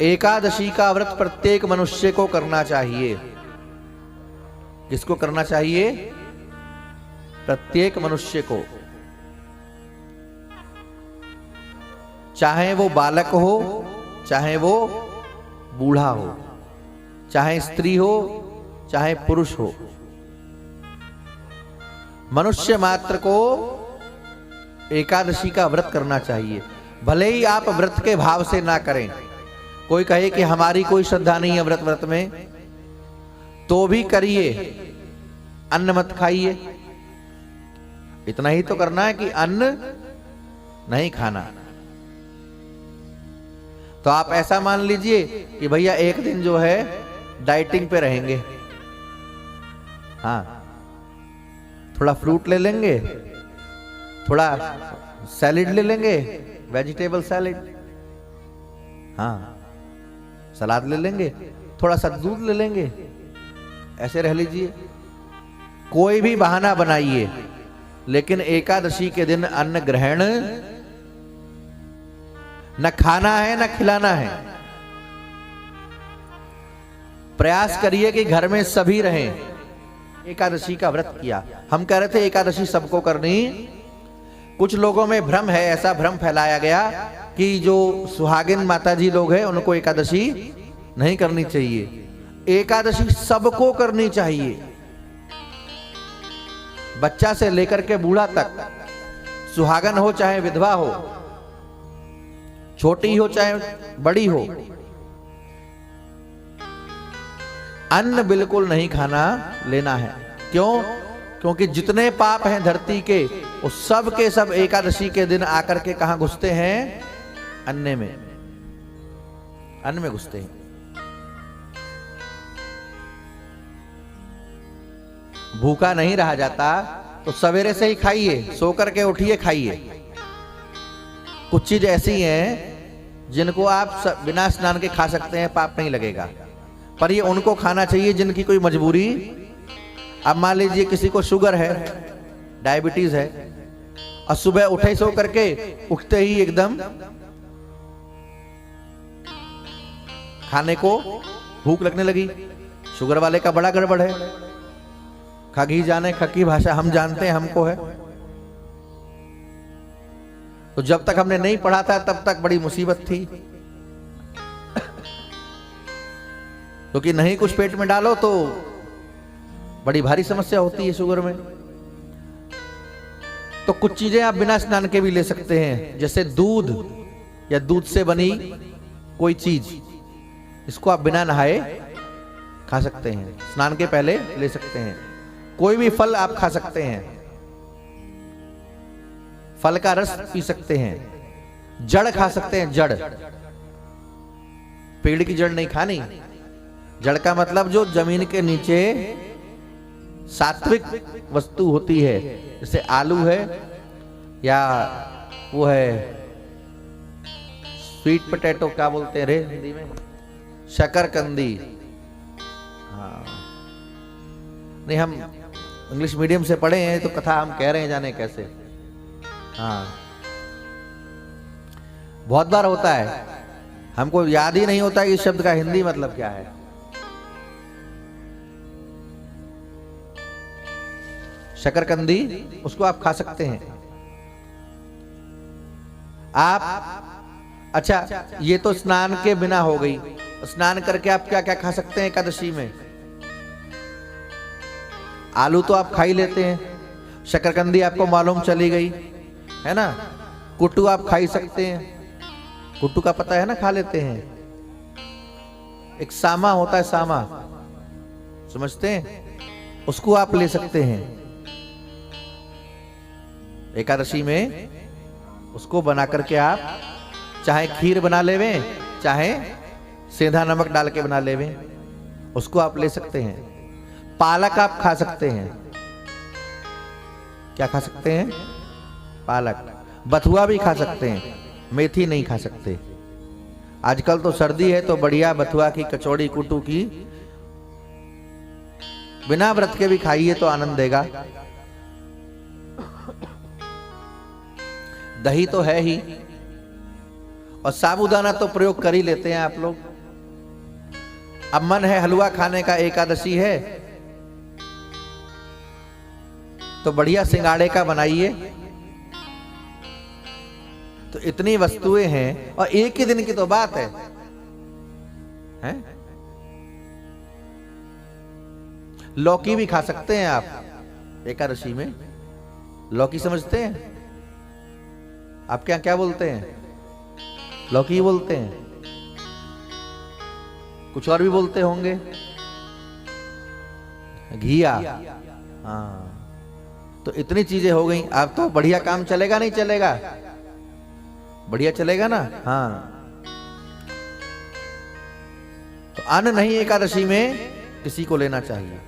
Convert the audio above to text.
एकादशी का व्रत प्रत्येक मनुष्य को करना चाहिए। किसको करना चाहिए? प्रत्येक मनुष्य को, चाहे वो बालक हो, चाहे वो बूढ़ा हो, चाहे स्त्री हो, चाहे पुरुष हो, मनुष्य मात्र को एकादशी का व्रत करना चाहिए। भले ही आप व्रत के भाव से ना करें, कोई कहे कि हमारी कोई श्रद्धा नहीं है व्रत में, तो भी करिए, अन्न मत खाइए। इतना ही तो करना है कि अन्न नहीं खाना। तो आप ऐसा मान लीजिए कि भैया एक दिन जो है डाइटिंग पे रहेंगे, हाँ, थोड़ा फ्रूट ले लेंगे, थोड़ा सैलेड ले लेंगे, वेजिटेबल सैलेड, हाँ, सलाद ले लेंगे, थोड़ा सा दूध ले लेंगे, ऐसे रह लीजिए। कोई भी बहाना बनाइए, लेकिन एकादशी के दिन अन्न ग्रहण न खाना है न खिलाना है। प्रयास करिए कि घर में सभी रहें। एकादशी का व्रत किया, हम कह रहे थे एकादशी सबको करनी। कुछ लोगों में भ्रम है, ऐसा भ्रम फैलाया गया कि जो सुहागिन माताजी लोग हैं उनको एकादशी नहीं करनी चाहिए। एकादशी सबको करनी चाहिए, बच्चा से लेकर के बूढ़ा तक, सुहागन हो चाहे विधवा हो, छोटी हो चाहे बड़ी हो, अन्न बिल्कुल नहीं खाना लेना है। क्यों? क्योंकि जितने पाप हैं धरती के, वो सब के सब एकादशी के दिन आकर के कहां घुसते हैं? अन्न में, अन्न में घुसते हैं। भूखा नहीं रहा जाता तो सवेरे से ही खाइए, सो करके उठिए खाइए। कुछ चीज ऐसी हैं जिनको आप बिना स्नान के खा सकते हैं, पाप नहीं लगेगा, पर ये उनको खाना चाहिए जिनकी कोई मजबूरी। अब मान लीजिए किसी को शुगर है, डायबिटीज है, और सुबह उठे सो करके उठते ही एकदम खाने को भूख लगने लगी, शुगर वाले का बड़ा गड़बड़ है। खगी जाने, खकी भाषा हम जानते हैं, हमको है। तो जब तक हमने नहीं पढ़ा था तब तक बड़ी मुसीबत थी, क्योंकि नहीं कुछ पेट में डालो तो बड़ी भारी समस्या होती है शुगर में। तो कुछ चीजें आप बिना स्नान के भी ले सकते हैं, जैसे दूध या दूध से बनी कोई चीज, इसको आप बिना नहाए खा सकते हैं, स्नान के पहले ले सकते हैं। कोई भी फल आप खा सकते हैं, फल का रस पी सकते हैं, जड़ खा सकते हैं, जड़, पेड़ की जड़ नहीं खानी। जड़ का मतलब जो जमीन के नीचे सात्विक वस्तु होती है, जैसे आलू है, या वो है स्वीट पोटैटो, क्या बोलते हैं रे हिंदी में, शकरकंदी। हाँ, नहीं हम इंग्लिश मीडियम से पढ़े हैं तो कथा हम कह रहे हैं, जाने कैसे। हाँ, बहुत बार होता है, हमको याद ही नहीं होता कि इस शब्द का हिंदी मतलब क्या है। शकरकंदी, उसको आप खा सकते हैं आप। अच्छा, ये तो स्नान के बिना हो गई। स्नान करके आप क्या क्या खा सकते हैं एकादशी में? आलू तो आप खा ही लेते हैं, शकरकंदी आपको मालूम चली गई है ना, कुट्टू आप खा ही सकते हैं, कुट्टू का पता है ना, खा लेते हैं। एक सामा होता है, सामा समझते हैं, उसको आप ले सकते हैं एकादशी में। उसको बना करके आप चाहे खीर बना लेवें, चाहे सेंधा नमक डाल के बना लेवें, उसको आप ले सकते हैं। पालक आप खा सकते हैं। क्या खा सकते हैं? पालक। बथुआ भी खा सकते हैं, मेथी नहीं खा सकते। आजकल तो सर्दी है तो बढ़िया बथुआ की कचौड़ी, कुट्टू की बिना व्रत के भी खाइए तो आनंद देगा। दही तो है ही, और साबूदाना तो प्रयोग कर ही लेते हैं आप लोग। अब मन है हलवा खाने का, एकादशी है तो बढ़िया सिंगाड़े का बनाइए। तो इतनी वस्तुएं हैं और एक ही दिन की तो बात है, हैं? लौकी भी खा सकते हैं आप एकादशी में। लौकी समझते हैं आप? क्या बोलते हैं? लौकी बोलते हैं, कुछ और भी बोलते होंगे। घिया, हाँ। तो इतनी चीजें हो गई, अब तो बढ़िया काम चलेगा नहीं चलेगा? बढ़िया चलेगा ना। हाँ, तो अन्न नहीं एकादशी में किसी को लेना चाहिए।